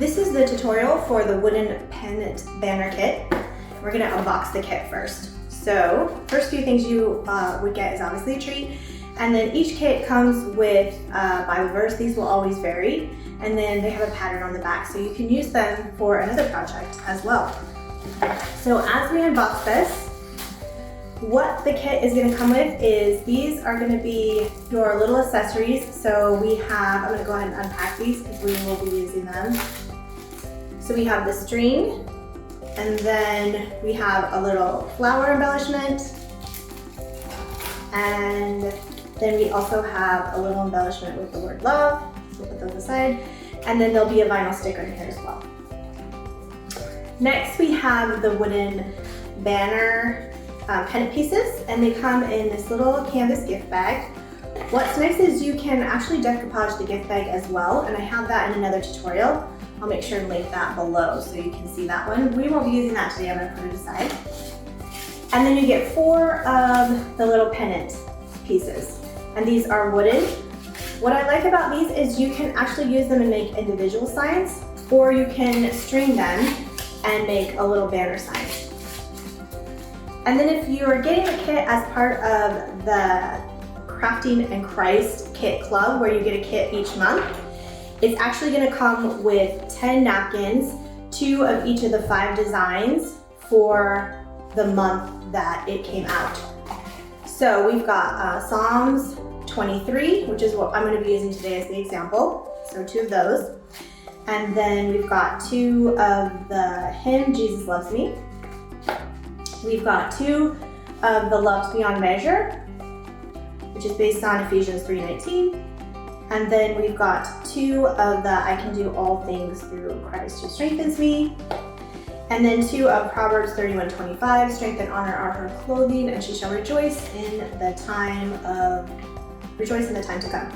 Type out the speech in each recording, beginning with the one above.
This is the tutorial for the wooden Pennant banner kit. We're gonna unbox the kit first. So, first few things you would get is obviously a tree, and then each kit comes with Bible verse. These will always vary, and then they have a pattern on the back, so you can use them for another project as well. So as we unbox this, what the kit is gonna come with is these are gonna be your little accessories. So we have, I'm gonna go ahead and unpack these because we will be using them. So we have the string, and then we have a little flower embellishment, and then we also have a little embellishment with the word love. So we'll put those aside, and then there'll be a vinyl sticker in here as well. Next we have the wooden banner pennant pieces, and they come in this little canvas gift bag. What's nice is you can actually decoupage the gift bag as well, and I have that in another tutorial. I'll make sure to link that below so you can see that one. We won't be using that today, I'm gonna put it aside. And then you get 4 of the little pennant pieces, and these are wooden. What I like about these is you can actually use them and make individual signs, or you can string them and make a little banner sign. And then if you are getting the kit as part of the Crafting and Christ kit club, where you get a kit each month, it's actually gonna come with 10 napkins, 2 of each of the 5 designs for the month that it came out. So we've got Psalms 23, which is what I'm gonna be using today as the example. So 2 of those. And then we've got 2 of the hymn, Jesus Loves Me. We've got 2 of the Loved Beyond Measure, which is based on Ephesians 3:19. And then we've got 2 of the I Can Do All Things Through Christ Who Strengthens Me. And then 2 of Proverbs 31:25, strength and honor are her clothing, and she shall rejoice in the time to come.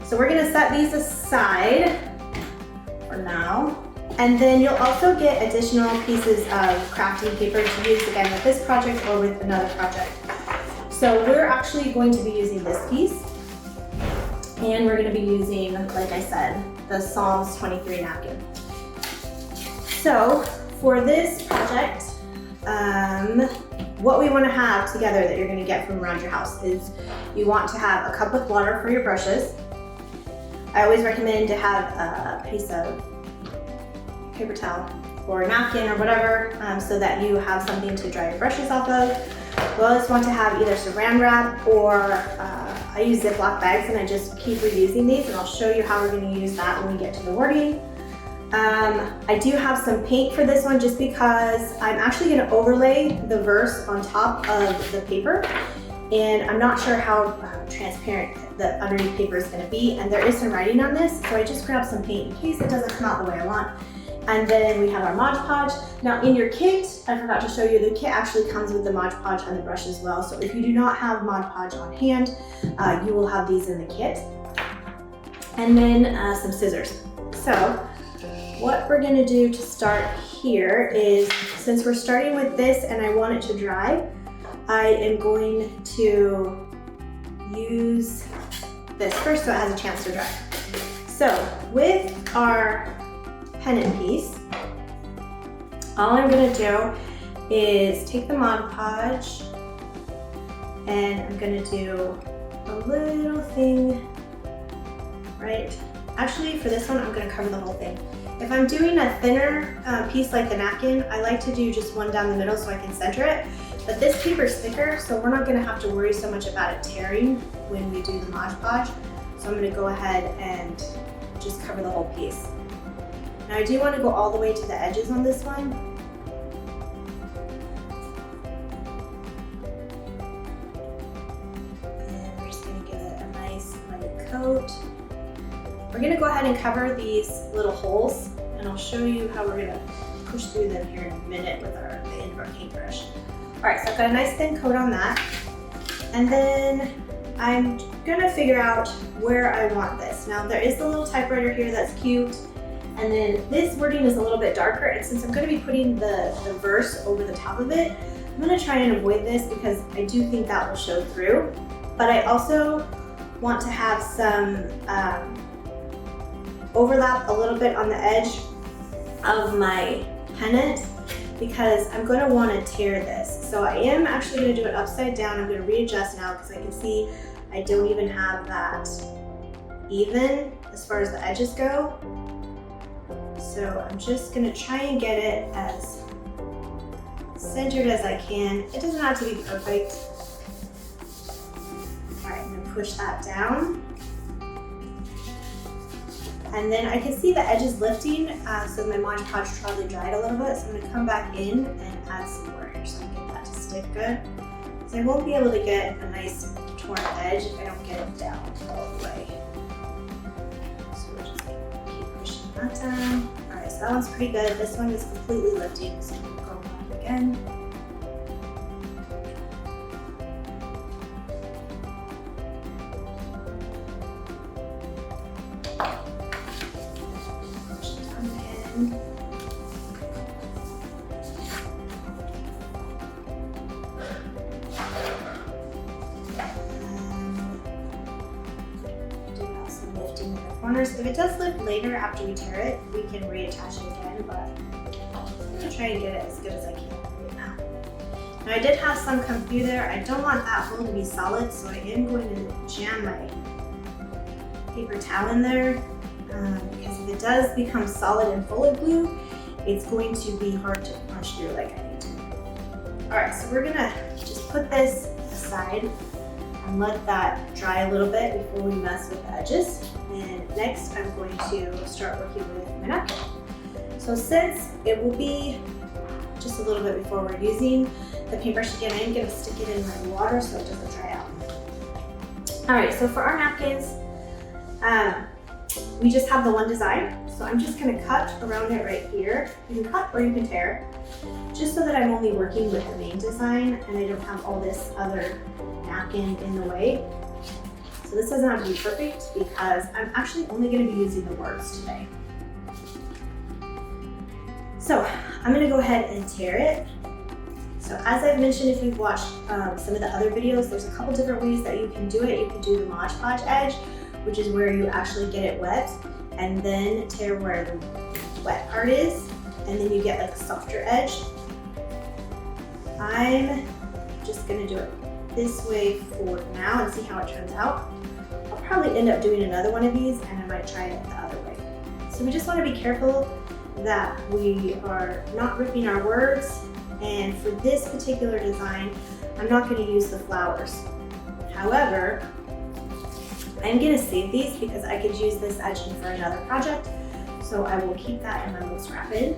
So we're gonna set these aside for now. And then you'll also get additional pieces of crafting paper to use again with this project or with another project. So we're actually going to be using this piece, and we're going to be using, like I said, the Psalms 23 napkin. So for this project, what we want to have together that you're going to get from around your house is you want to have a cup with water for your brushes. I always recommend to have a piece of paper towel or a napkin or whatever, so that you have something to dry your brushes off of. You always want to have either saran wrap or I use Ziploc bags, and I just keep reusing these, and I'll show you how we're going to use that when we get to the wording. I do have some paint for this one just because I'm actually going to overlay the verse on top of the paper, and I'm not sure how transparent the underneath paper is going to be, and there is some writing on this, so I just grabbed some paint in case it doesn't come out the way I want. And then we have our Mod Podge. Now in your kit, I forgot to show you, the kit actually comes with the Mod Podge and the brush as well. So if you do not have Mod Podge on hand, you will have these in the kit. And then some scissors. So what we're gonna do to start here is, since we're starting with this and I want it to dry, I am going to use this first so it has a chance to dry. So with our pennant piece, all I'm gonna do is take the Mod Podge, and I'm gonna do a little thing right. Actually, for this one, I'm gonna cover the whole thing. If I'm doing a thinner piece like the napkin, I like to do just one down the middle so I can center it. But this paper's thicker, so we're not gonna have to worry so much about it tearing when we do the Mod Podge. So I'm gonna go ahead and just cover the whole piece. Now I do want to go all the way to the edges on this one. And we're just going to give it a nice light coat. We're going to go ahead and cover these little holes, and I'll show you how we're going to push through them here in a minute with the end of our paintbrush. Alright, so I've got a nice thin coat on that. And then I'm going to figure out where I want this. Now there is the little typewriter here that's cute. And then this wording is a little bit darker, and since I'm going to be putting the verse over the top of it, I'm going to try and avoid this because I do think that will show through. But I also want to have some overlap a little bit on the edge of my pennant because I'm going to want to tear this. So I am actually going to do it upside down. I'm going to readjust now because I can see I don't even have that even as far as the edges go. So I'm just going to try and get it as centered as I can. It doesn't have to be perfect. All right, I'm going to push that down. And then I can see the edges lifting, so my Mod Podge probably dried a little bit. So I'm going to come back in and add some more here so I can get that to stick good. So I won't be able to get a nice torn edge if I don't get it down all the way. So we'll just keep pushing that down. All right, so that one's pretty good. This one is completely lifting, so I'm going to go back again. Corners. If it does lift later after we tear it, we can reattach it again, but I'm gonna try and get it as good as I can right now. Now I did have some come through there. I don't want that hole to be solid, so I am going to jam my paper towel in there because if it does become solid and full of glue, it's going to be hard to punch through like I need to. All right, so we're gonna just put this aside and let that dry a little bit before we mess with the edges. And next I'm going to start working with my napkin. So since it will be just a little bit before we're using the paintbrush again, I'm going to stick it in my water so it doesn't dry out. All right, so for our napkins, we just have the one design. So I'm just going to cut around it right here. You can cut or you can tear, just so that I'm only working with the main design and I don't have all this other napkin in the way. So this doesn't have to be perfect because I'm actually only going to be using the words today. So I'm going to go ahead and tear it. So as I've mentioned, if you've watched some of the other videos, there's a couple different ways that you can do it. You can do the Mod Podge edge, which is where you actually get it wet and then tear where the wet part is, and then you get like a softer edge. I'm just going to do it this way for now and see how it turns out. I'll probably end up doing another one of these and I might try it the other way. So we just want to be careful that we are not ripping our words, and for this particular design I'm not going to use the flowers. However, I'm going to save these because I could use this edging for another project, so I will keep that in my little scrap bin.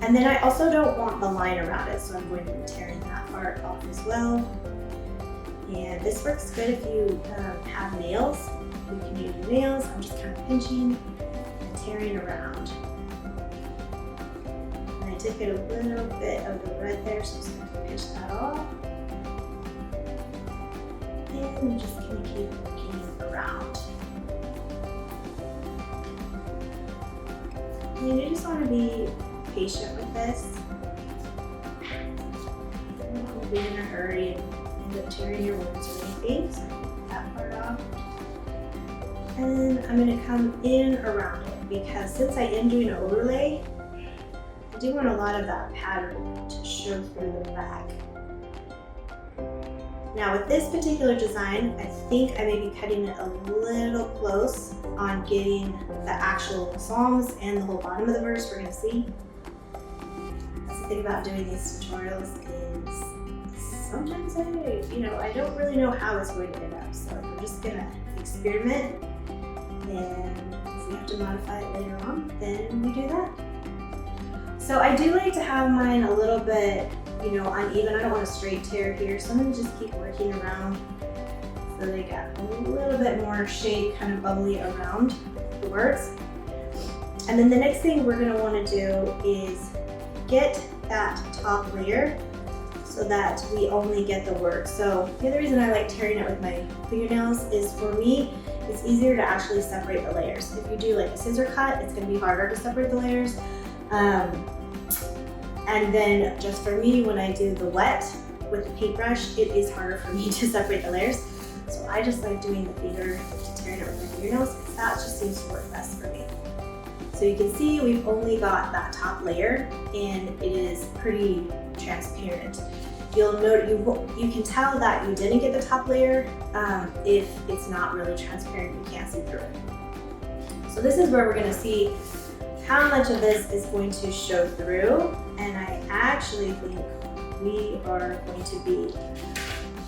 And then I also don't want the line around it, so I'm going to be tearing that part off as well. And this works good if you have nails. You can use your nails. I'm just kind of pinching and tearing around. And I did get a little bit of the red there, so I'm just going to pinch that off. And I'm just going to keep working around. And you just want to be patient with this. You don't want to be in a hurry and end up tearing your words or anything, so get that part off. And I'm going to come in around it because since I am doing an overlay, I do want a lot of that pattern to show through the back. Now with this particular design, I think I may be cutting it a little close on getting the actual psalms and the whole bottom of the verse we're going to see. That's the thing about doing these tutorials is sometimes I don't really know how it's going to end up. So we're just going to experiment, and if we have to modify it later on, then we do that. So I do like to have mine a little bit uneven. I don't want a straight tear here, so I'm going to just keep working around so they got a little bit more shade kind of bubbly around the words. And then the next thing we're going to want to do is get that top layer so that we only get the words. So the other reason I like tearing it with my fingernails is, for me, it's easier to actually separate the layers. If you do like a scissor cut, it's going to be harder to separate the layers. And then just for me, when I do the wet with the paintbrush, it is harder for me to separate the layers. So I just like doing the tearing it with my fingernails because that just seems to work best for me. So you can see we've only got that top layer and it is pretty transparent. You'll note, you can tell that you didn't get the top layer if it's not really transparent, you can't see through it. So this is where we're gonna see how much of this is going to show through, and I actually think we are going to be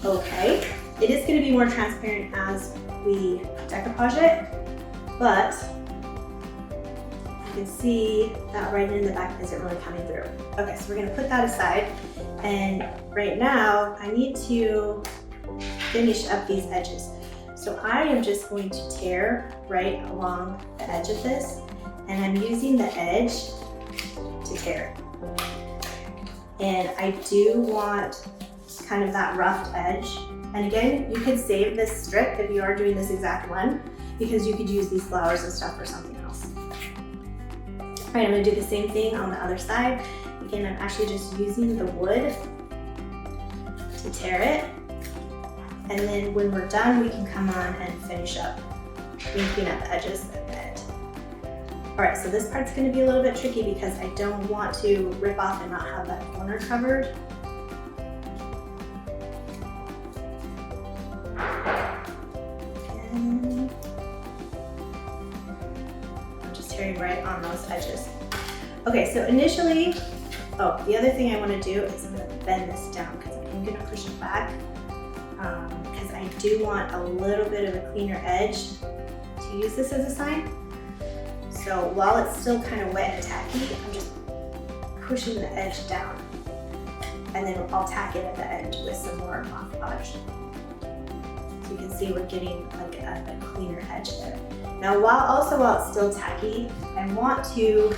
okay. It is gonna be more transparent as we decoupage it, but you can see that right in the back isn't really coming through. Okay, so we're gonna put that aside, and right now I need to finish up these edges. So I am just going to tear right along the edge of this, and I'm using the edge to tear. And I do want kind of that roughed edge. And again, you could save this strip if you are doing this exact one, because you could use these flowers and stuff for something else. All right, I'm gonna do the same thing on the other side. Again, I'm actually just using the wood to tear it. And then when we're done, we can come on and finish up inking at the edges at the end. All right, so this part's gonna be a little bit tricky because I don't want to rip off and not have that corner covered. And I'm just tearing right on those edges. Okay, so initially, the other thing I wanna do is I'm gonna bend this down because I'm gonna push it back because I do want a little bit of a cleaner edge to use this as a sign. So while it's still kind of wet and tacky, I'm just pushing the edge down, and then I'll tack it at the end with some more Podge. So you can see we're getting like a cleaner edge there. Now while it's still tacky, I want to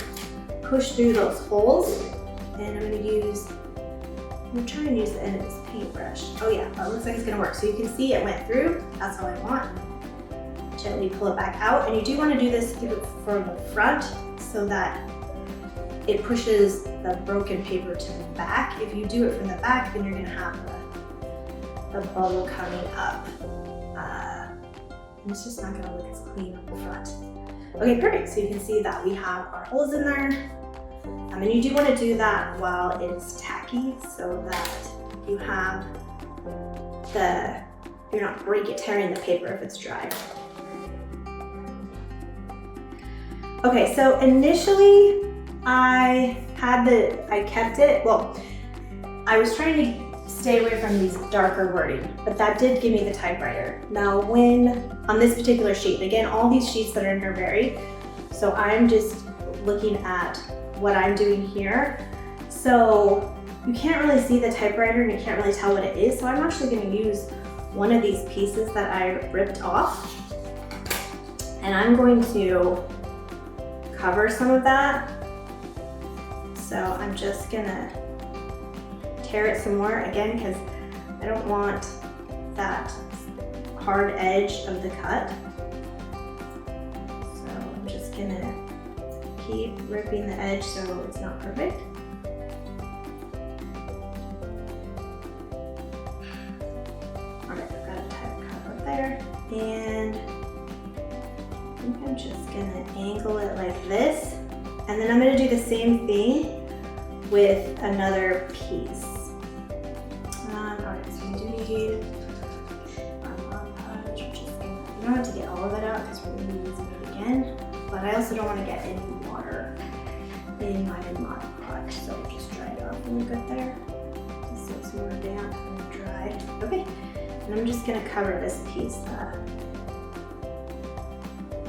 push through those holes, and I'm gonna try and use the end of this paintbrush. Oh yeah, that looks like it's gonna work. So you can see it went through, that's how I want. Gently pull it back out, and you do want to do this from the front so that it pushes the broken paper to the back. If you do it from the back, then you're going to have the bubble coming up. And it's just not going to look as clean on the front. Okay, perfect. So you can see that we have our holes in there. And you do want to do that while it's tacky so that you have you're not tearing the paper if it's dry. Okay, so initially I kept it, I was trying to stay away from these darker wording, but that did give me the typewriter. Now on this particular sheet, again, all these sheets that are in here vary, so I'm just looking at what I'm doing here. So you can't really see the typewriter and you can't really tell what it is, so I'm actually gonna use one of these pieces that I ripped off, and I'm going to cover some of that. So I'm just gonna tear it some more again because I don't want that hard edge of the cut. So I'm just gonna keep ripping the edge so it's not perfect. Alright, I've got a tight cut up there, and I think I'm just gonna angle it like this, and then I'm gonna do the same thing with another piece. Alright, so we do need our Podge. You don't have to get all of it out because we're gonna be using it again, but I also don't want to get any water in my Mod Podge, so just dry it off really good there, just so it's more damp and dry. Okay, and I'm just gonna cover this piece up.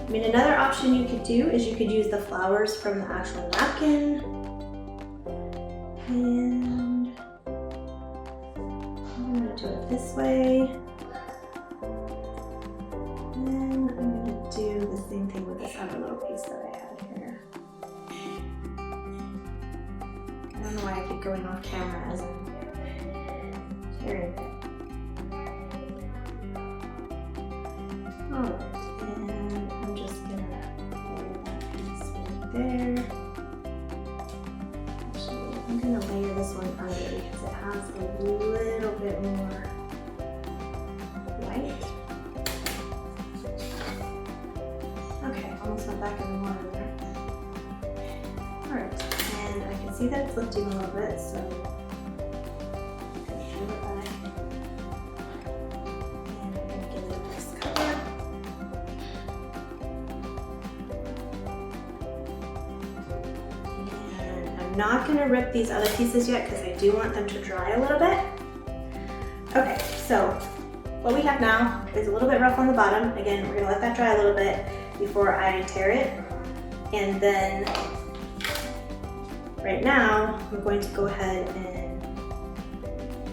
Another option you could do is you could use the flowers from the actual napkin. And I'm going to do it this way. And I'm going to do the same thing with this other little piece that I had here. I don't know why I keep going off camera as I'm tearing it. Alright. There. Actually, I'm going to layer this one under because it has a little bit more white. Okay, almost went back in the water there. see that it's lifting a little bit, so I'm gonna pull it back. And I'm gonna give it a nice cover. And I'm not gonna rip these other pieces yet because I do want them to dry a little bit. Okay, so what we have now is a little bit rough on the bottom. Again, we're gonna let that dry a little bit before I tear it. And then right now, I'm going to go ahead and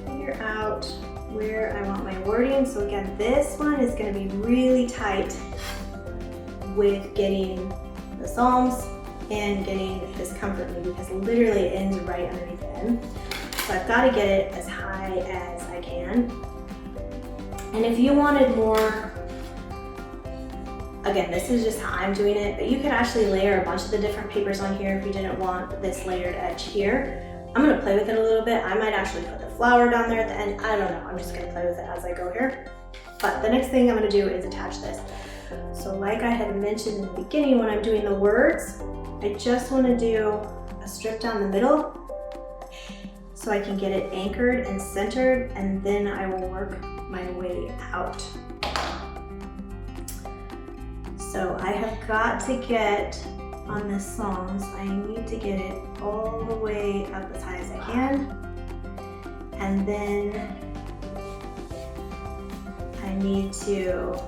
figure out where I want my wording. So again, this one is gonna be really tight with getting the Psalms and getting this Comfort Me, because literally it ends right underneath the end. So I've got to get it as high as I can. And if you wanted more, again, this is just how I'm doing it, but you could actually layer a bunch of the different papers on here if you didn't want this layered edge here. I'm gonna play with it a little bit. I might actually put the flower down there at the end. I don't know, I'm just gonna play with it as I go here. But the next thing I'm gonna do is attach this. So like I had mentioned in the beginning, when I'm doing the words, I just wanna do a strip down the middle so I can get it anchored and centered, and then I will work my way out. So I have got to get on the Psalms, I need to get it all the way up as high as I can. And then I need to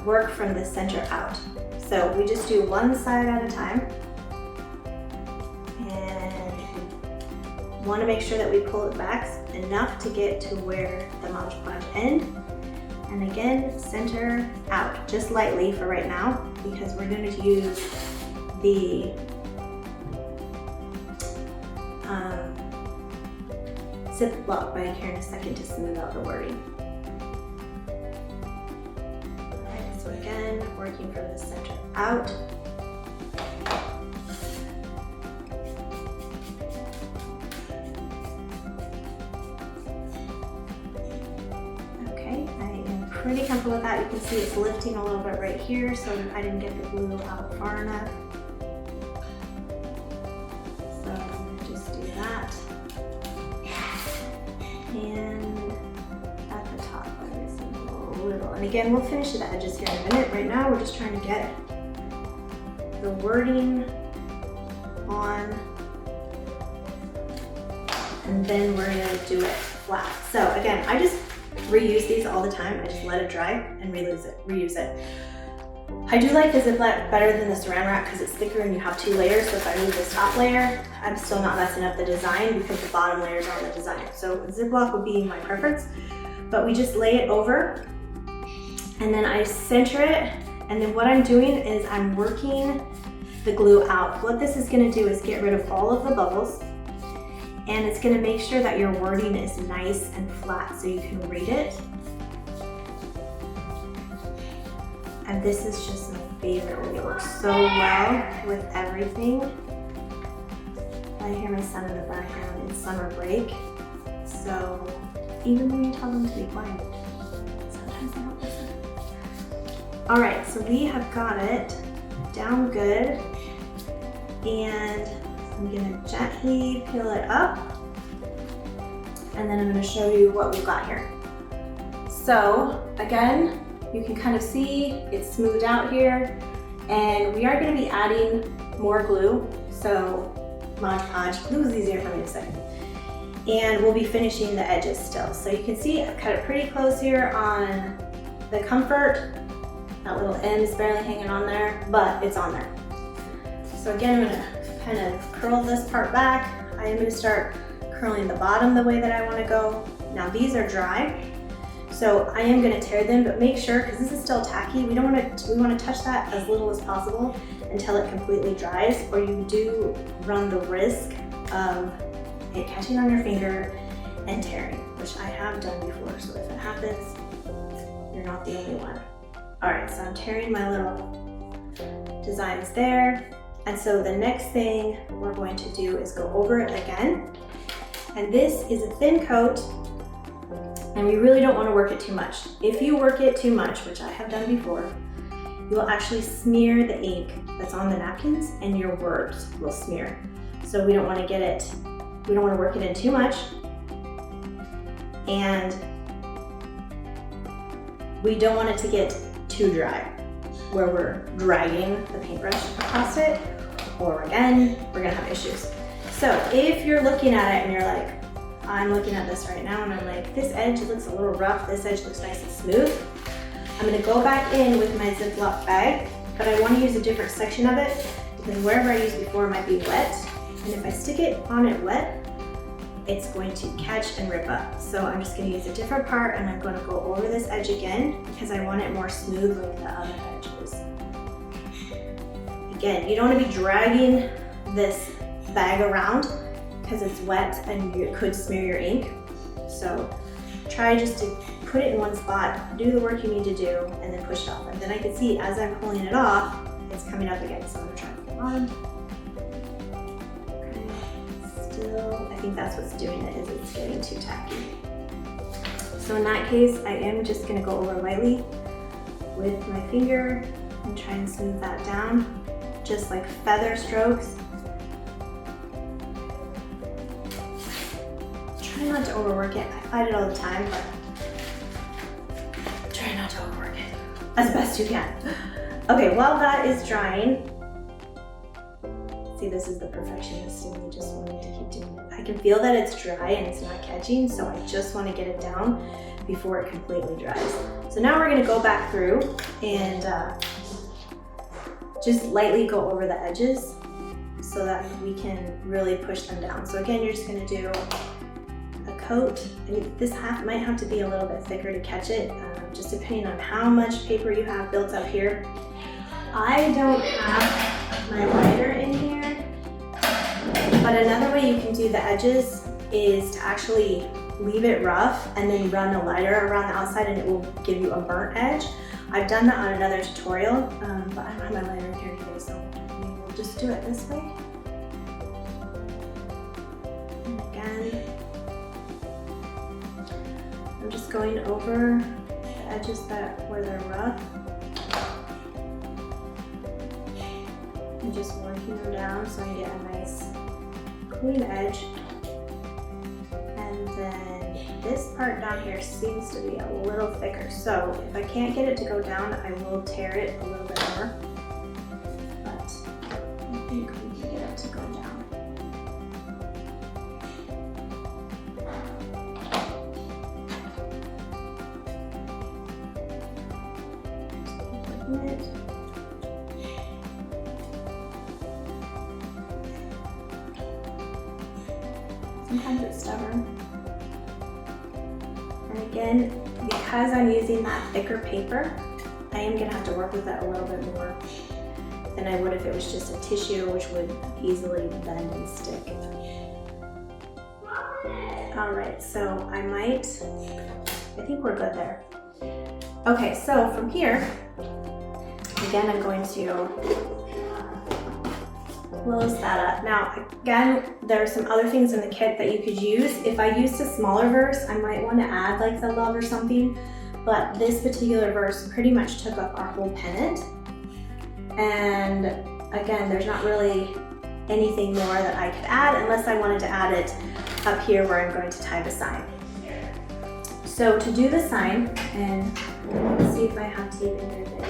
work from the center out. So we just do one side at a time. Want to make sure that we pull it back enough to get to where the Mod Podge end. And again, center out, just lightly for right now, because we're going to use the zip lock bag here in a second to smooth out the wording. Alright, so again, working from the center out. Pretty comfortable with that. You can see it's lifting a little bit right here, so I didn't get the glue out far enough. So I'm gonna just do that. And at the top, I'm missing a little. And again, we'll finish the edges here in a minute. Right now, we're just trying to get the wording on, and then we're gonna do it flat. So again, I just reuse these all the time. I just let it dry and reuse it. I do like the Ziploc better than the Saran Wrap because it's thicker and you have two layers. So if I move this top layer, I'm still not messing up the design because the bottom layers are on the design. So Ziploc would be my preference, but we just lay it over and then I center it. And then what I'm doing is I'm working the glue out. What this is going to do is get rid of all of the bubbles. And it's going to make sure that your wording is nice and flat so you can read it. And this is just my favorite. It works so well with everything. I hear my son in the background. It's summer break. So even when you tell them to be quiet, sometimes they don't listen. All right, so we have got it down good. And I'm gonna gently peel it up, and then I'm gonna show you what we've got here. So again, you can kind of see it's smoothed out here, and we are gonna be adding more glue. So Mod Podge, glue is easier for me to say. And we'll be finishing the edges still. So you can see I've cut it pretty close here on the Comfort. That little end is barely hanging on there, but it's on there. So again, I'm gonna kind of curl this part back. I am going to start curling the bottom the way that I want to go. Now these are dry, so I am going to tear them, but make sure, because this is still tacky, we want to touch that as little as possible until it completely dries, or you do run the risk of it catching on your finger and tearing, which I have done before. So if it happens, you're not the only one. All right, so I'm tearing my little designs there. And so the next thing we're going to do is go over it again. And this is a thin coat, and we really don't want to work it too much. If you work it too much, which I have done before, you will actually smear the ink that's on the napkins and your words will smear. So we don't want to get it, we don't want to work it in too much. And we don't want it to get too dry where we're dragging the paintbrush across it, or again, we're gonna have issues. So if you're looking at it and you're like, I'm looking at this right now and I'm like, this edge looks a little rough, this edge looks nice and smooth, I'm gonna go back in with my Ziploc bag, but I wanna use a different section of it because wherever I used before might be wet. And if I stick it on it wet, it's going to catch and rip up. So I'm just gonna use a different part and I'm gonna go over this edge again because I want it more smooth like the other edges. Again, you don't wanna be dragging this bag around because it's wet and you could smear your ink. So try just to put it in one spot, do the work you need to do, and then push it off. And then I can see as I'm pulling it off, it's coming up again. So I'm gonna try to put it on. I think that's what's doing it, is it's getting too tacky. So in that case, I am just gonna go over lightly with my finger and try and smooth that down, just like feather strokes. Try not to overwork it. I fight it all the time, but try not to overwork it as best you can. Okay, while that is drying, see, this is the perfectionist in me just wanting to keep doing it. I can feel that it's dry and it's not catching, so I just want to get it down before it completely dries. So now we're going to go back through and just lightly go over the edges so that we can really push them down. So again, you're just going to do a coat, and this might have to be a little bit thicker to catch it, just depending on how much paper you have built up here. I don't have my lighter in here. But another way you can do the edges is to actually leave it rough and then run a lighter around the outside and it will give you a burnt edge. I've done that on another tutorial, but I don't have my lighter here today, so maybe we'll just do it this way. And again, I'm just going over the edges where they're rough. And just working them down so I get a nice clean edge. And then this part down here seems to be a little thicker. So if I can't get it to go down, I will tear it a little bit more. But I think we can get it to go down. Just keep working it. Sometimes it's stubborn. And again, because I'm using that thicker paper, I am gonna have to work with it a little bit more than I would if it was just a tissue, which would easily bend and stick. All right, so I think we're good there. Okay, so from here, again, I'm going to close that up. Now, again, there are some other things in the kit that you could use. If I used a smaller verse, I might want to add like the love or something, but this particular verse pretty much took up our whole pennant. And again, there's not really anything more that I could add unless I wanted to add it up here where I'm going to tie the sign. So to do the sign, and let's see if I have tape in here today.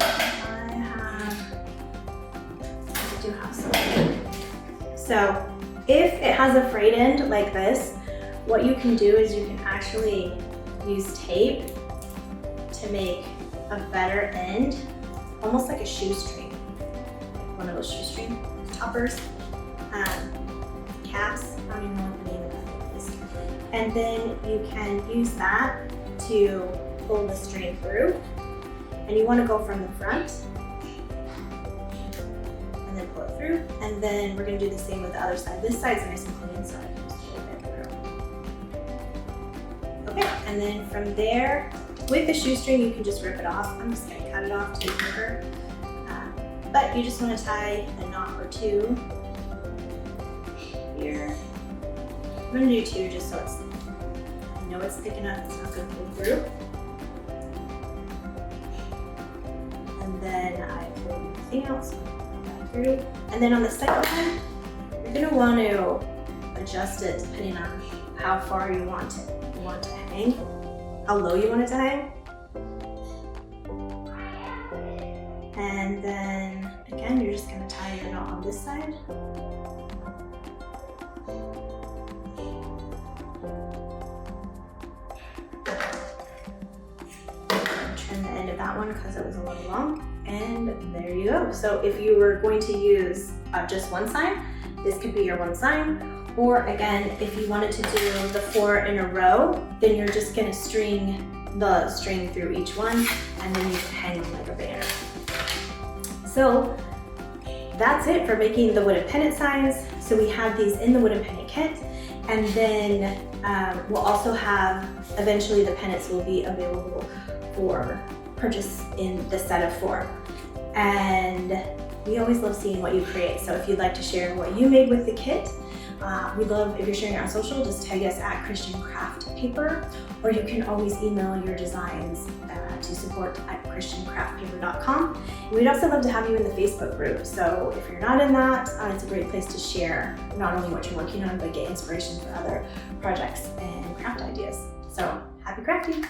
I do have some. So if it has a frayed end like this, what you can do is you can actually use tape to make a better end, almost like a shoestring, one of those shoestring toppers, caps, I don't even know what the name of that is. And then you can use that to pull the string through, and you want to go from the front and then pull it through, and then we're going to do the same with the other side. This side's nice and clean, so I can just pull it through. Okay, and then from there, with the shoestring, you can just rip it off. I'm just going to cut it off to paper, but you just want to tie a knot or two here. I'm going to do two just so I know it's thick enough, it's not going to pull through. and then I pull everything out, so that through. And then on the second one, you're gonna want to adjust it depending on how far you want it. You want it to hang, how low you want it to hang. And then again, you're just gonna tie your knot on this side. Trim the end of that one because it was a little long. And there you go. So if you were going to use just one side, this could be your one side. Or again, if you wanted to do the 4 in a row, then you're just gonna string the string through each one, and then you can hang them like a banner. So that's it for making the wooden pennant signs. So we have these in the wooden pennant kit, and then we'll also have, eventually the pennants will be available for purchase in the set of 4. And we always love seeing what you create. So if you'd like to share what you made with the kit, we love if you're sharing it on social, just tag us at Christian Craft Paper, or you can always email your designs to support@christiancraftpaper.com. And we'd also love to have you in the Facebook group. So if you're not in that, it's a great place to share not only what you're working on, but get inspiration for other projects and craft ideas. So happy crafting!